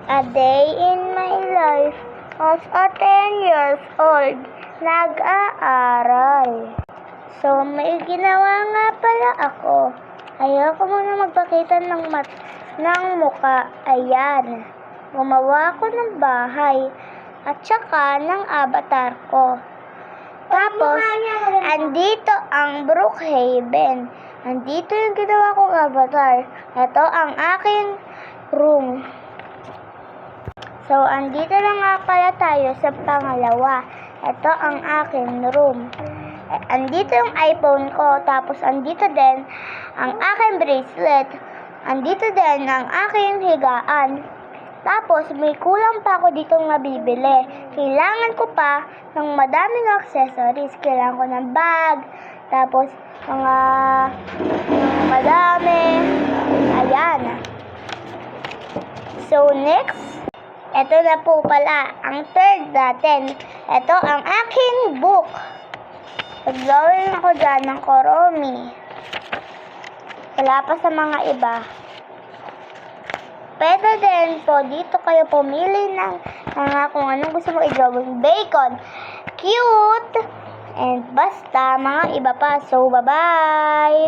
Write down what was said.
A day in my life of a 10 years old, nag-aaral. So, may ginawa nga pala ako. Ayoko muna magpakita ng muka. Ayan. Gumawa ako ng bahay at saka ng avatar ko. Tapos, andito ang Brookhaven. Andito yung ginawa kong avatar. Ito ang aking room. So, andito na nga pala tayo sa pangalawa. Ito ang aking room. Andito yung iPhone ko. Tapos, andito din ang aking bracelet. Andito din ang aking higaan. Tapos, may kulang pa ako ditong nabibili. Kailangan ko pa ng madaming accessories. Kailangan ko ng bag. Tapos, madami. Ayan. So, next. Ito na po pala, ang third natin. Ito ang aking book. Nag-drawing ako dyan ng Koromi. Wala pa sa mga iba. Pwede din po, dito kayo pumili ng kung anong gusto mo i-drawing. Bacon. Cute. And basta, mga iba pa. So, bye-bye!